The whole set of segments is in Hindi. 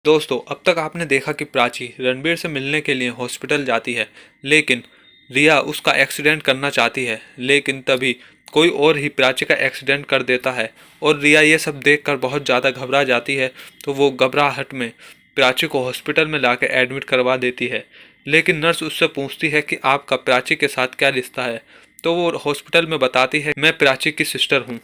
दोस्तों, अब तक आपने देखा कि प्राची रणबीर से मिलने के लिए हॉस्पिटल जाती है, लेकिन रिया उसका एक्सीडेंट करना चाहती है। लेकिन तभी कोई और ही प्राची का एक्सीडेंट कर देता है और रिया ये सब देखकर बहुत ज़्यादा घबरा जाती है। तो वो घबराहट में प्राची को हॉस्पिटल में लाकर एडमिट करवा देती है। लेकिन नर्स उससे पूछती है कि आपका प्राची के साथ क्या रिश्ता है। तो वो हॉस्पिटल में बताती है, मैं प्राची की सिस्टर हूँ।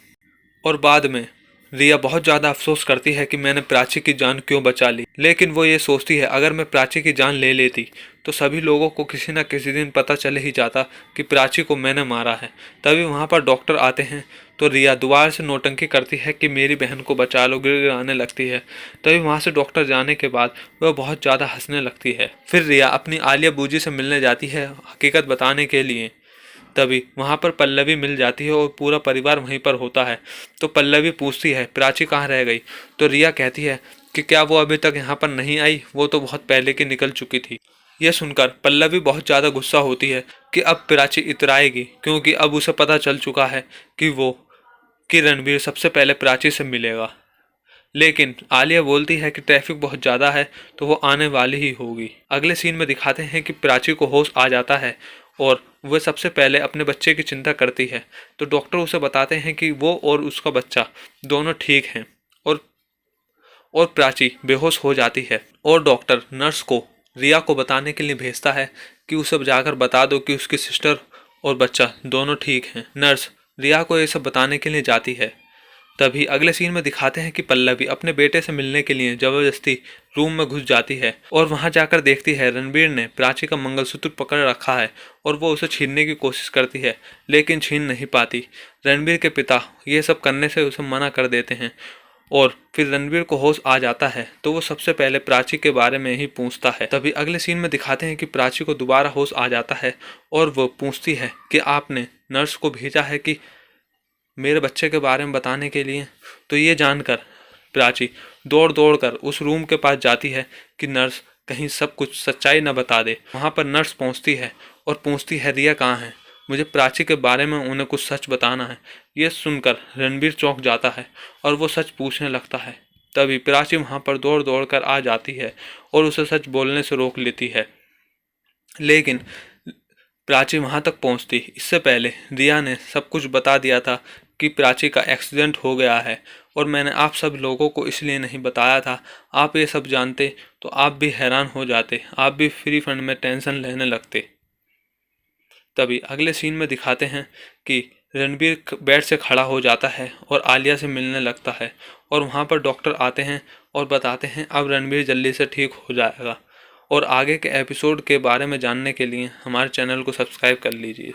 और बाद में रिया बहुत ज़्यादा अफसोस करती है कि मैंने प्राची की जान क्यों बचा ली। लेकिन वो ये सोचती है, अगर मैं प्राची की जान ले लेती तो सभी लोगों को किसी न किसी दिन पता चल ही जाता कि प्राची को मैंने मारा है। तभी वहाँ पर डॉक्टर आते हैं तो रिया दोबारा से नौटंकी करती है कि मेरी बहन को बचा लो, गिड़गिड़ाने लगती है। तभी वहाँ से डॉक्टर जाने के बाद वह बहुत ज़्यादा हंसने लगती है। फिर रिया अपनी आलिया बूजी से मिलने जाती है हकीकत बताने के लिए। तभी वहाँ पर पल्लवी मिल जाती है और पूरा परिवार वहीं पर होता है। तो पल्लवी पूछती है, प्राची कहाँ रह गई। तो रिया कहती है कि क्या वो अभी तक यहाँ पर नहीं आई, वो तो बहुत पहले की निकल चुकी थी। यह सुनकर पल्लवी बहुत ज़्यादा गुस्सा होती है कि अब प्राची इतराएगी, क्योंकि अब उसे पता चल चुका है कि रणबीर सबसे पहले प्राची से मिलेगा। लेकिन आलिया बोलती है कि ट्रैफिक बहुत ज़्यादा है तो वो आने वाली ही होगी। अगले सीन में दिखाते हैं कि प्राची को होश आ जाता है और वह सबसे पहले अपने बच्चे की चिंता करती है। तो डॉक्टर उसे बताते हैं कि वो और उसका बच्चा दोनों ठीक हैं। और और प्राची बेहोश हो जाती है और डॉक्टर नर्स को रिया को बताने के लिए भेजता है कि उसे जाकर बता दो कि उसकी सिस्टर और बच्चा दोनों ठीक हैं। नर्स रिया को ये सब बताने के लिए जाती है। तभी अगले सीन में दिखाते हैं कि पल्लवी अपने बेटे से मिलने के लिए जबरदस्ती रूम में घुस जाती है और वहां जाकर देखती है रणबीर ने प्राची का मंगलसूत्र पकड़ रखा है और वो उसे छीनने की कोशिश करती है, लेकिन छीन नहीं पाती। रणबीर के पिता ये सब करने से उसे मना कर देते हैं और फिर रणबीर को होश आ जाता है तो वो सबसे पहले प्राची के बारे में ही पूछता है। तभी अगले सीन में दिखाते हैं कि प्राची को दोबारा होश आ जाता है और वो पूछती है कि आपने नर्स को भेजा है कि मेरे बच्चे के बारे में बताने के लिए। तो ये जानकर प्राची दौड़ दौड़ कर उस रूम के पास जाती है कि नर्स कहीं सब कुछ सच्चाई न बता दे। वहाँ पर नर्स पहुँचती है और पूछती है, रिया कहाँ है, मुझे प्राची के बारे में उन्हें कुछ सच बताना है। ये सुनकर रणबीर चौंक जाता है और वो सच पूछने लगता है। तभी प्राची वहाँ पर दौड़ दौड़ कर आ जाती है और उसे सच बोलने से रोक लेती है। लेकिन प्राची वहां तक पहुंचती इससे पहले रिया ने सब कुछ बता दिया था कि प्राची का एक्सीडेंट हो गया है और मैंने आप सब लोगों को इसलिए नहीं बताया था। आप ये सब जानते तो आप भी हैरान हो जाते, आप भी फ्री फंड में टेंशन लेने लगते। तभी अगले सीन में दिखाते हैं कि रणबीर बेड से खड़ा हो जाता है और आलिया से मिलने लगता है और वहाँ पर डॉक्टर आते हैं और बताते हैं अब रणबीर जल्दी से ठीक हो जाएगा। और आगे के एपिसोड के बारे में जानने के लिए हमारे चैनल को सब्सक्राइब कर लीजिए।